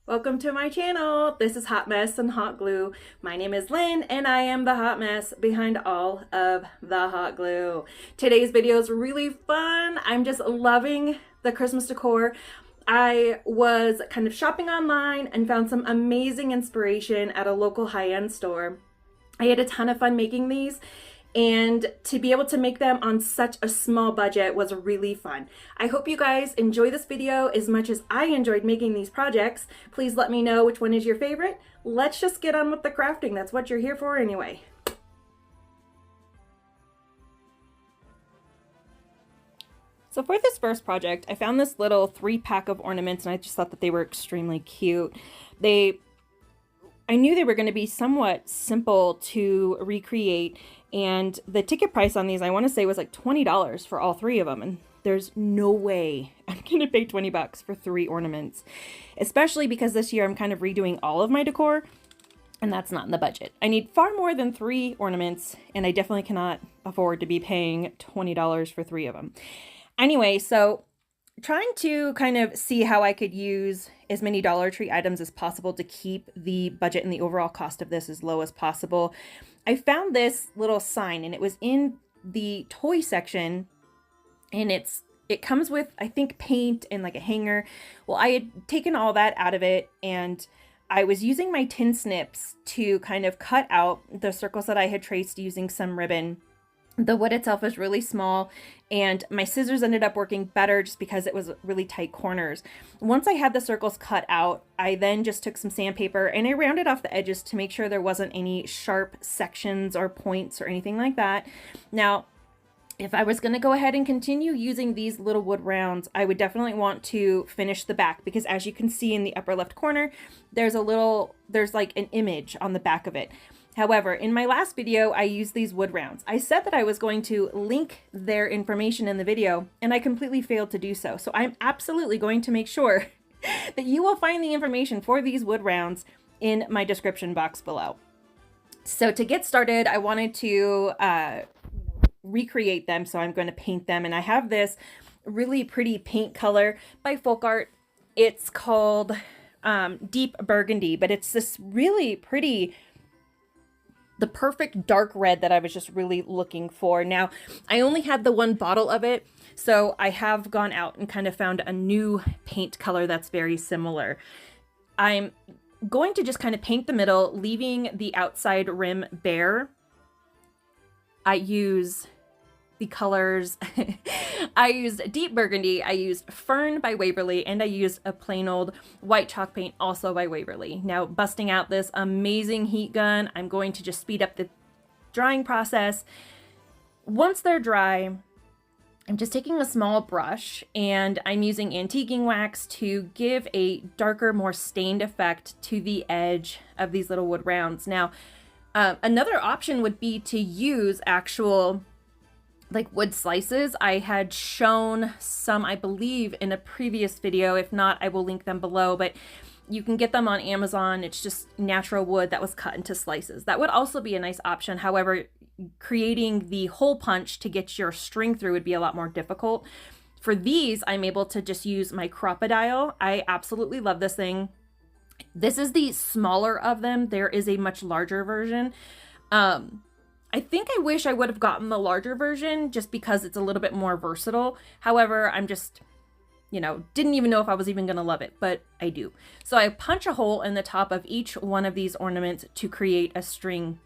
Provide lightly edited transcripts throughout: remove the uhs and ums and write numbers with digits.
Welcome to my channel. This is Hot Mess and Hot Glue. My name is Lynn and I am the hot mess behind all of the hot glue. Today's video is really fun. I'm just loving the Christmas decor. I was kind of shopping online and found some amazing inspiration at a local high-end store. I had a ton of fun making these, and to be able to make them on such a small budget was really fun. I hope you guys enjoy this video as much as I enjoyed making these projects. Please let me know which one is your favorite. Let's just get on with the crafting. That's what you're here for anyway. So for this first project, I found this little 3-pack of ornaments and I just thought that they were extremely cute. I knew they were going to be somewhat simple to recreate, and the ticket price on these, I want to say, was like $20 for all 3 of them, and there's no way I'm going to pay 20 bucks for 3 ornaments, especially because this year I'm kind of redoing all of my decor, and that's not in the budget. I need far more than 3 ornaments, and I definitely cannot afford to be paying $20 for 3 of them. Anyway, so trying to kind of see how I could use as many Dollar Tree items as possible to keep the budget and the overall cost of this as low as possible. I found this little sign, and it was in the toy section, and it comes with, I think, paint and like a hanger. Well, I had taken all that out of it, and I was using my tin snips to kind of cut out the circles that I had traced using some ribbon. The wood itself is really small, and my scissors ended up working better just because it was really tight corners. Once I had the circles cut out, I then just took some sandpaper and I rounded off the edges to make sure there wasn't any sharp sections or points or anything like that. Now, if I was going to go ahead and continue using these little wood rounds, I would definitely want to finish the back, because as you can see in the upper left corner, there's like an image on the back of it. However, in my last video, I used these wood rounds. I said that I was going to link their information in the video, and I completely failed to do so. So I'm absolutely going to make sure that you will find the information for these wood rounds in my description box below. So to get started, I wanted to recreate them, so I'm going to paint them. And I have this really pretty paint color by Folk Art. It's called Deep Burgundy, but it's this really pretty, the perfect dark red that I was just really looking for. Now, I only had the one bottle of it, so I have gone out and kind of found a new paint color that's very similar. I'm going to just kind of paint the middle, leaving the outside rim bare. I use the colors. I used Deep Burgundy, I used Fern by Waverly, and I used a plain old white chalk paint also by Waverly. Now, busting out this amazing heat gun, I'm going to just speed up the drying process. Once they're dry, I'm just taking a small brush and I'm using antiquing wax to give a darker, more stained effect to the edge of these little wood rounds. Now, another option would be to use actual like wood slices. I had shown some, I believe, in a previous video. If not, I will link them below, but you can get them on Amazon. It's just natural wood that was cut into slices. That would also be a nice option. However, creating the hole punch to get your string through would be a lot more difficult. For these, I'm able to just use my crocodile. I absolutely love this thing. This is the smaller of them. There is a much larger version. I think I wish I would have gotten the larger version just because it's a little bit more versatile. However, I'm just, didn't even know if I was even going to love it, but I do. So I punch a hole in the top of each one of these ornaments to create a string.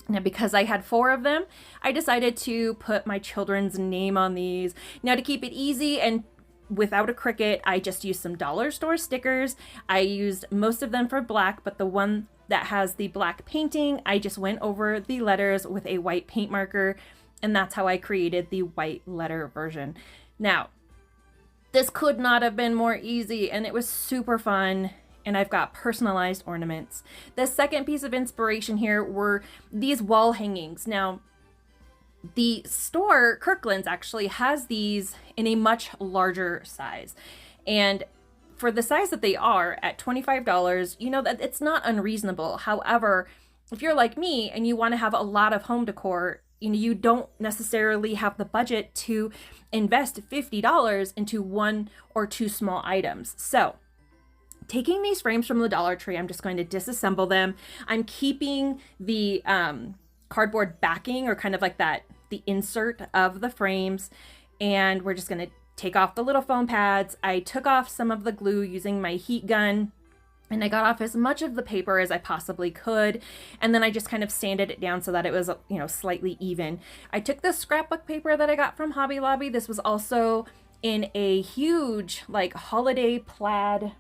Now, because I had 4 of them, I decided to put my children's name on these. Now, to keep it easy and without a Cricut, I just used some dollar store stickers. I used most of them for black, but the one that has the black painting, I just went over the letters with a white paint marker, and that's how I created the white letter version. Now, this could not have been more easy, and it was super fun, and I've got personalized ornaments. The second piece of inspiration here were these wall hangings. Now, the store, Kirklands, actually has these in a much larger size, and for the size that they are at $25, that it's not unreasonable. However, if you're like me and you want to have a lot of home decor, you don't necessarily have the budget to invest $50 into 1 or 2 small items. So taking these frames from the Dollar Tree, I'm just going to disassemble them. I'm keeping the cardboard backing, or kind of like that, the insert of the frames, and we're just going to take off the little foam pads. I took off some of the glue using my heat gun, and I got off as much of the paper as I possibly could. And then I just kind of sanded it down so that it was, you know, slightly even. I took this scrapbook paper that I got from Hobby Lobby. This was also in a huge, like, holiday plaid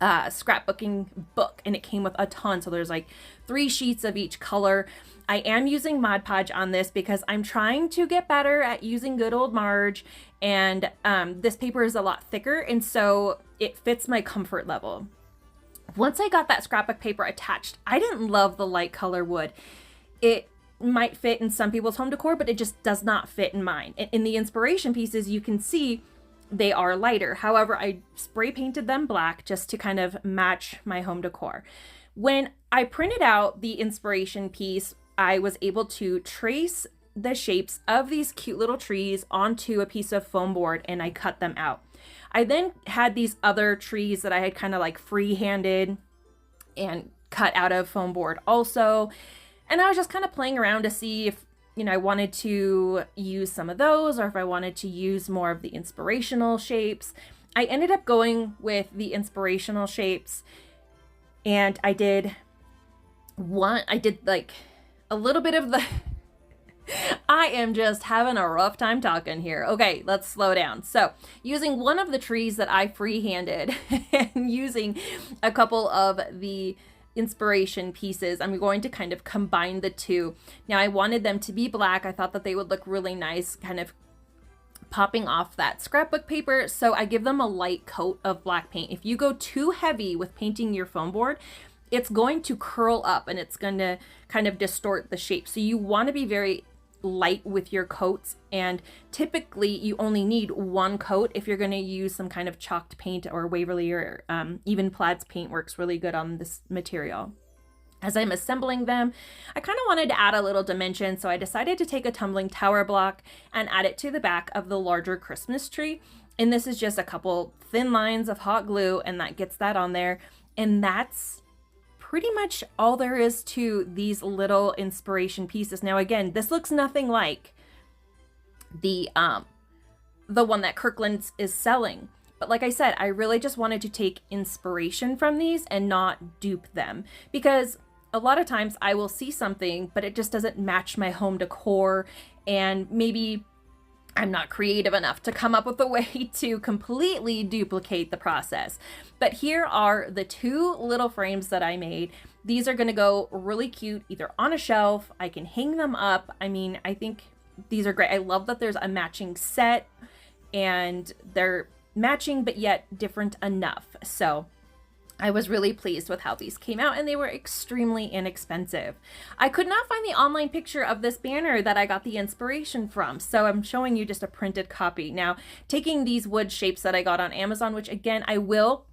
scrapbooking book, and it came with a ton. So there's like 3 sheets of each color. I am using Mod Podge on this because I'm trying to get better at using good old Marge, and this paper is a lot thicker, and so it fits my comfort level. Once I got that scrapbook paper attached, I didn't love the light color wood. It might fit in some people's home decor, but it just does not fit in mine. In the inspiration pieces, you can see they are lighter. However, I spray painted them black just to kind of match my home decor. When I printed out the inspiration piece, I was able to trace the shapes of these cute little trees onto a piece of foam board, and I cut them out. I then had these other trees that I had kind of like free-handed and cut out of foam board also. And I was just kind of playing around to see if, you know, I wanted to use some of those, or if I wanted to use more of the inspirational shapes. I ended up going with the inspirational shapes, and I did like a little bit of the I am just having a rough time talking here. Okay, let's slow down. So, using one of the trees that I free-handed and using a couple of the inspiration pieces, I'm going to kind of combine the two. Now, I wanted them to be black. I thought that they would look really nice, kind of popping off that scrapbook paper. So I give them a light coat of black paint. If you go too heavy with painting your foam board, it's going to curl up and it's going to kind of distort the shape. So you want to be very light with your coats, and typically you only need 1 coat if you're going to use some kind of chalked paint, or Waverly, or even Plaid's paint works really good on this material. As I'm assembling them, I kind of wanted to add a little dimension, so I decided to take a tumbling tower block and add it to the back of the larger Christmas tree. And this is just a couple thin lines of hot glue, and that gets that on there. And that's pretty much all there is to these little inspiration pieces. Now, again, this looks nothing like the one that Kirklands is selling. But like I said, I really just wanted to take inspiration from these and not dupe them, because a lot of times I will see something, but it just doesn't match my home decor, and maybe I'm not creative enough to come up with a way to completely duplicate the process. But here are the 2 little frames that I made. These are going to go really cute either on a shelf. I can hang them up. I mean, I think these are great. I love that there's a matching set, and they're matching but yet different enough. So I was really pleased with how these came out, and they were extremely inexpensive. I could not find the online picture of this banner that I got the inspiration from, so I'm showing you just a printed copy. Now, taking these wood shapes that I got on Amazon, which again, I will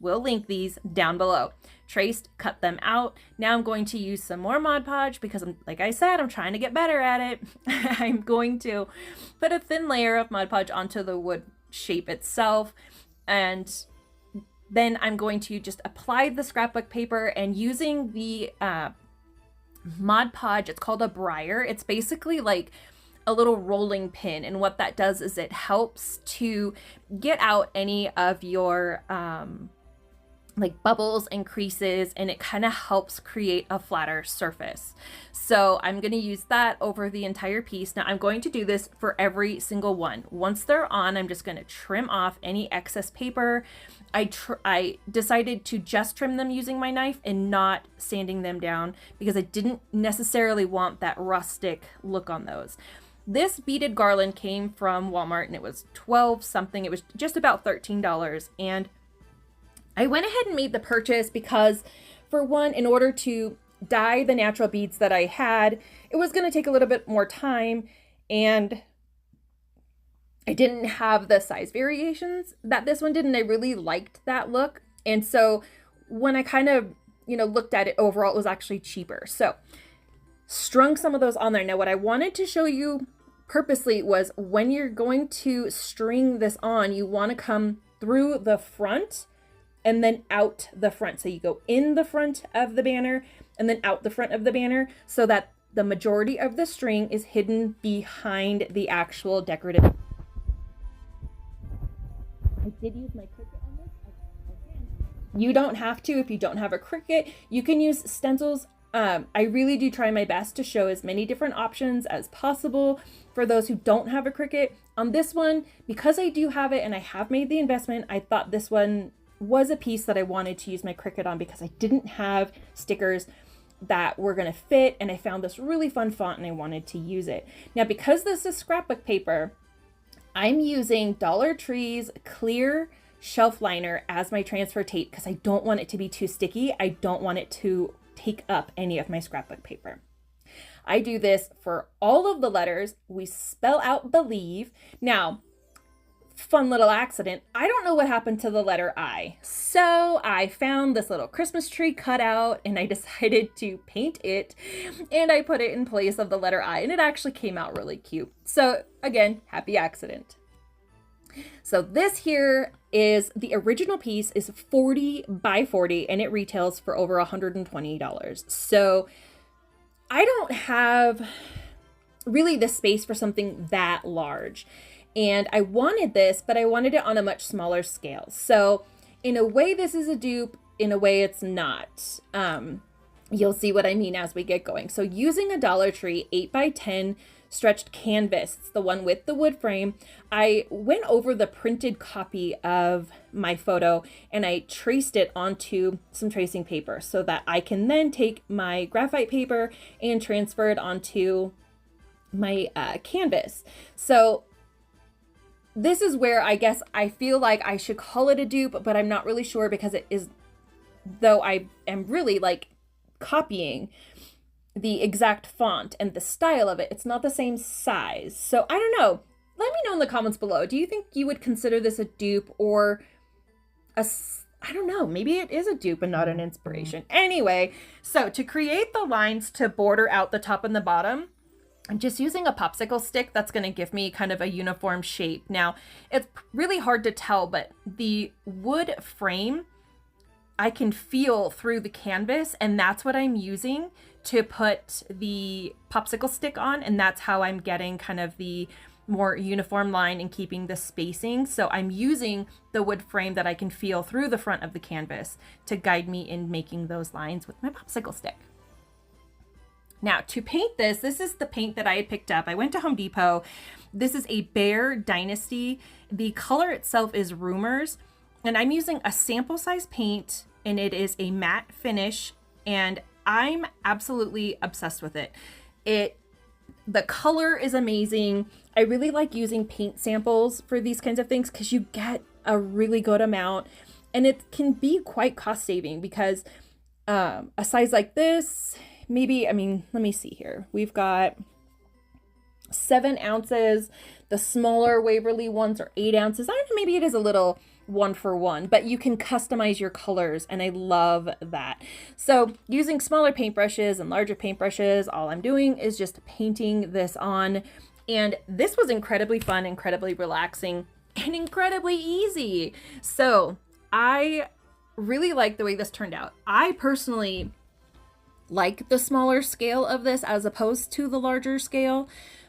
link these down below. Traced, cut them out. Now I'm going to use some more Mod Podge because, like I said, I'm trying to get better at it. I'm going to put a thin layer of Mod Podge onto the wood shape itself, and then I'm going to just apply the scrapbook paper, and using the Mod Podge, it's called a briar. It's basically like a little rolling pin, and what that does is it helps to get out any of your like bubbles and creases, and it kind of helps create a flatter surface. So I'm going to use that over the entire piece. Now I'm going to do this for every single one. Once they're on, I'm just going to trim off any excess paper. I decided to just trim them using my knife and not sanding them down, because I didn't necessarily want that rustic look on those. This beaded garland came from Walmart, and it was $12 something. It was just about $13, and I went ahead and made the purchase because, for one, in order to dye the natural beads that I had, it was going to take a little bit more time, and I didn't have the size variations that this one did, and I really liked that look. And so when I kind of, looked at it overall, it was actually cheaper. So strung some of those on there. Now, what I wanted to show you purposely was, when you're going to string this on, you want to come through the front and then out the front. So you go in the front of the banner and then out the front of the banner, so that the majority of the string is hidden behind the actual decorative. I did use my Cricut on this. You don't have to if you don't have a Cricut. You can use stencils. I really do try my best to show as many different options as possible for those who don't have a Cricut. On this one, because I do have it and I have made the investment, I thought this one was a piece that I wanted to use my Cricut on because I didn't have stickers that were going to fit, and I found this really fun font and I wanted to use it. Now, because this is scrapbook paper, I'm using Dollar Tree's clear shelf liner as my transfer tape because I don't want it to be too sticky. I don't want it to take up any of my scrapbook paper. I do this for all of the letters. We spell out believe. Now, fun little accident. I don't know what happened to the letter I. So I found this little Christmas tree cut out and I decided to paint it, and I put it in place of the letter I, and it actually came out really cute. So again, happy accident. So this here is the original piece is 40 by 40 and it retails for over $120. So I don't have really the space for something that large. And I wanted this, but I wanted it on a much smaller scale. So in a way, this is a dupe. In a way, it's not. You'll see what I mean as we get going. So using a Dollar Tree 8x10 stretched canvas, it's the one with the wood frame, I went over the printed copy of my photo and I traced it onto some tracing paper so that I can then take my graphite paper and transfer it onto my canvas. So this is where I guess I feel like I should call it a dupe, but I'm not really sure because it is, though I am really like copying the exact font and the style of it, it's not the same size. So I don't know. Let me know in the comments below. Do you think you would consider this a dupe or I don't know, maybe it is a dupe and not an inspiration. Anyway, so to create the lines to border out the top and the bottom, I'm just using a popsicle stick that's going to give me kind of a uniform shape. Now, it's really hard to tell, but the wood frame, I can feel through the canvas, and that's what I'm using to put the popsicle stick on, and that's how I'm getting kind of the more uniform line and keeping the spacing. So I'm using the wood frame that I can feel through the front of the canvas to guide me in making those lines with my popsicle stick. Now to paint this, this is the paint that I had picked up. I went to Home Depot. This is a Bear Dynasty. The color itself is Rumors, and I'm using a sample size paint, and it is a matte finish, and I'm absolutely obsessed with it. The color is amazing. I really like using paint samples for these kinds of things because you get a really good amount, and it can be quite cost saving because a size like this, maybe, I mean, let me see here. We've got 7 ounces. The smaller Waverly ones are 8 ounces. I don't know, maybe it is a little 1-for-1, but you can customize your colors, and I love that. So using smaller paintbrushes and larger paintbrushes, all I'm doing is just painting this on, and this was incredibly fun, incredibly relaxing, and incredibly easy. So I really like the way this turned out. I personally like the smaller scale of this as opposed to the larger scale,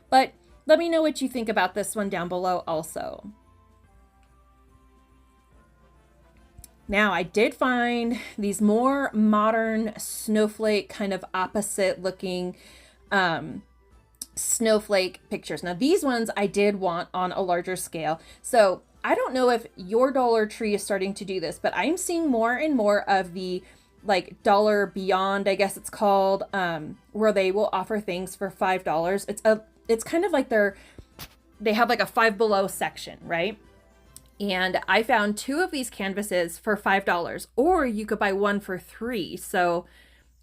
but let me know what you think about this one down below also. Now, I did find these more modern snowflake, kind of opposite looking snowflake pictures. Now, these ones I did want on a larger scale. So I don't know if your Dollar Tree is starting to do this, but I'm seeing more and more of the like Dollar Beyond, I guess it's called, where they will offer things for $5. It's kind of like they have like a Five Below section, right? And I found 2 of these canvases for $5, or you could buy one for $3. So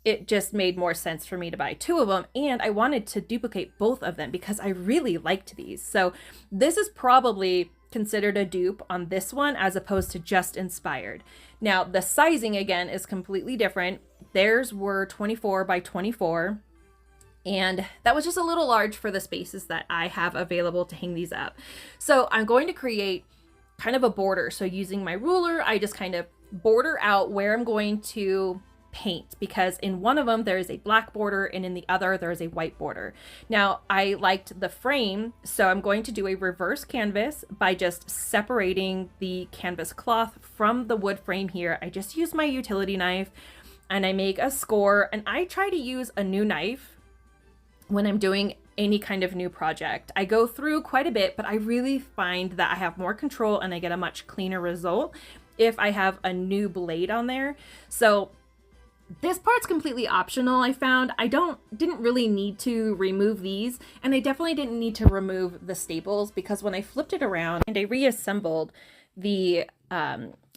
it just made more sense for me to buy 2 of them. And I wanted to duplicate both of them because I really liked these. So this is probably considered a dupe on this one as opposed to just inspired. Now the sizing again is completely different. Theirs were 24 by 24. And that was just a little large for the spaces that I have available to hang these up. So I'm going to create kind of a border. So using my ruler, I just kind of border out where I'm going to paint, because in one of them there is a black border and in the other there is a white border. Now I liked the frame, so I'm going to do a reverse canvas by just separating the canvas cloth from the wood frame here. I just use my utility knife and I make a score, and I try to use a new knife when I'm doing any kind of new project. I go through quite a bit, but I really find that I have more control and I get a much cleaner result if I have a new blade on there. So this part's completely optional. I found I didn't really need to remove these, and I definitely didn't need to remove the staples, because when I flipped it around and I reassembled the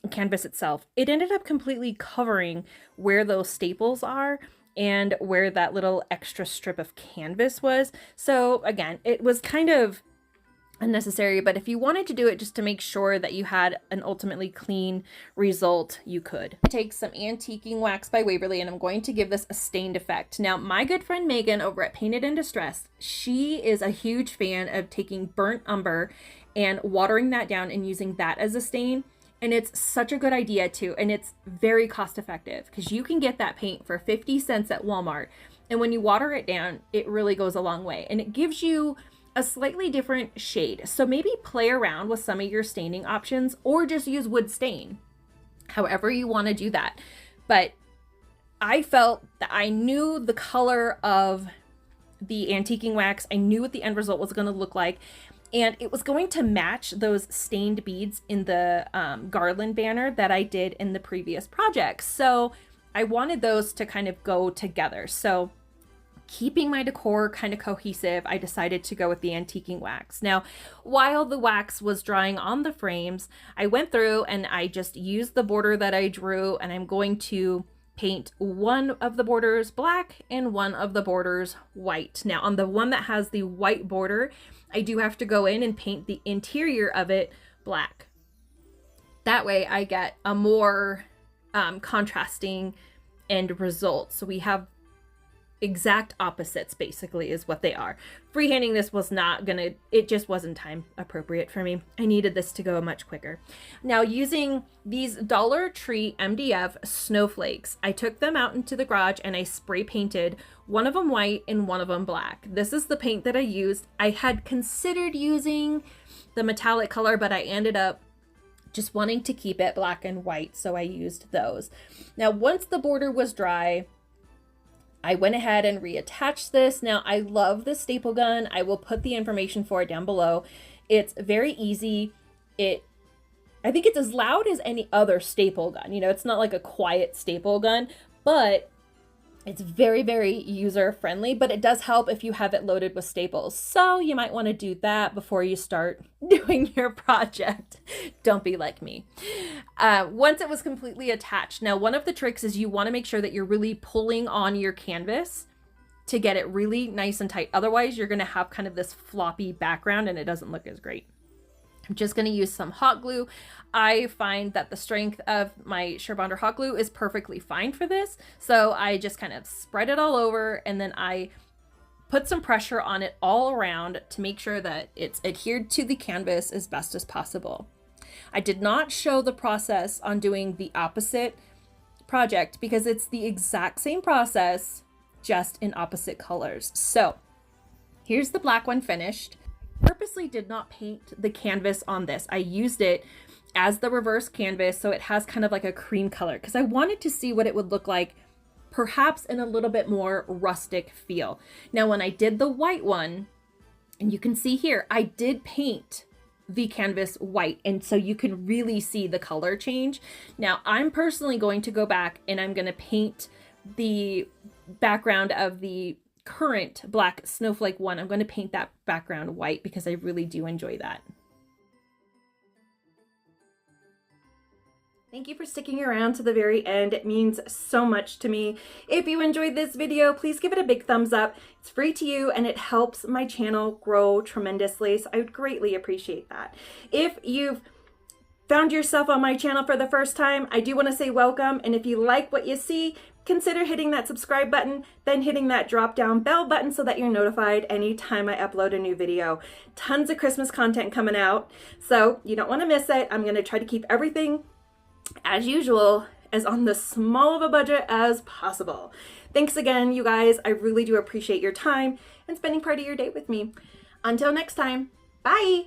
canvas itself, it ended up completely covering where those staples are and where that little extra strip of canvas was. So again, it was kind of unnecessary, but if you wanted to do it just to make sure that you had an ultimately clean result, you could. I take some antiquing wax by Waverly and I'm going to give this a stained effect. Now, my good friend Megan over at Painted in Distress, she is a huge fan of taking burnt umber and watering that down and using that as a stain. And it's such a good idea too, and it's very cost effective because you can get that paint for 50 cents at Walmart, and when you water it down, it really goes a long way, and it gives you a slightly different shade. So maybe play around with some of your staining options, or just use wood stain, however you want to do that. But I felt that I knew the color of the antiquing wax, I knew what the end result was going to look like, and it was going to match those stained beads in the garland banner that I did in the previous project. So I wanted those to kind of go together. So keeping my decor kind of cohesive, I decided to go with the antiquing wax. Now, while the wax was drying on the frames, I went through and I just used the border that I drew, and I'm going to paint one of the borders black and one of the borders white. Now, on the one that has the white border, I do have to go in and paint the interior of it black. That way I get a more contrasting end result. So we have exact opposites, basically, is what they are. Freehanding this was not gonna, it just wasn't time appropriate for me. I needed this to go much quicker. Now, using these Dollar Tree MDF snowflakes, I took them out into the garage and I spray painted one of them white and one of them black. This is the paint that I used. I had considered using the metallic color, but I ended up just wanting to keep it black and white, so I used those. Now, once the border was dry, I went ahead and reattached this. Now, I love the staple gun. I will put the information for it down below. It's very easy. I think it's as loud as any other staple gun. You know, it's not like a quiet staple gun, but it's very, very user friendly, but it does help if you have it loaded with staples. So you might want to do that before you start doing your project. Don't be like me. Once it was completely attached, now one of the tricks is you want to make sure that you're really pulling on your canvas to get it really nice and tight. Otherwise, you're going to have kind of this floppy background and it doesn't look as great. I'm just going to use some hot glue. I find that the strength of my Sherbonder hot glue is perfectly fine for this. So I just kind of spread it all over, and then I put some pressure on it all around to make sure that it's adhered to the canvas as best as possible. I did not show the process on doing the opposite project because it's the exact same process, just in opposite colors. So here's the black one finished. Purposely did not paint the canvas on this. I used it as the reverse canvas, so it has kind of like a cream color, because I wanted to see what it would look like perhaps in a little bit more rustic feel. Now, when I did the white one, and you can see here, I did paint the canvas white, and so you can really see the color change. Now, I'm personally going to go back and I'm going to paint the background of the current black snowflake one. I'm going to paint that background white because I really do enjoy that. Thank you for sticking around to the very end. It means so much to me. If you enjoyed this video, please give it a big thumbs up. It's free to you and it helps my channel grow tremendously, so I would greatly appreciate that. If you've found yourself on my channel for the first time, I do want to say welcome, and if you like what you see, consider hitting that subscribe button, then hitting that drop down bell button so that you're notified anytime I upload a new video. Tons of Christmas content coming out, so you don't want to miss it. I'm going to try to keep everything as usual, as on the small of a budget as possible. Thanks again, you guys. I really do appreciate your time and spending part of your day with me. Until next time, bye!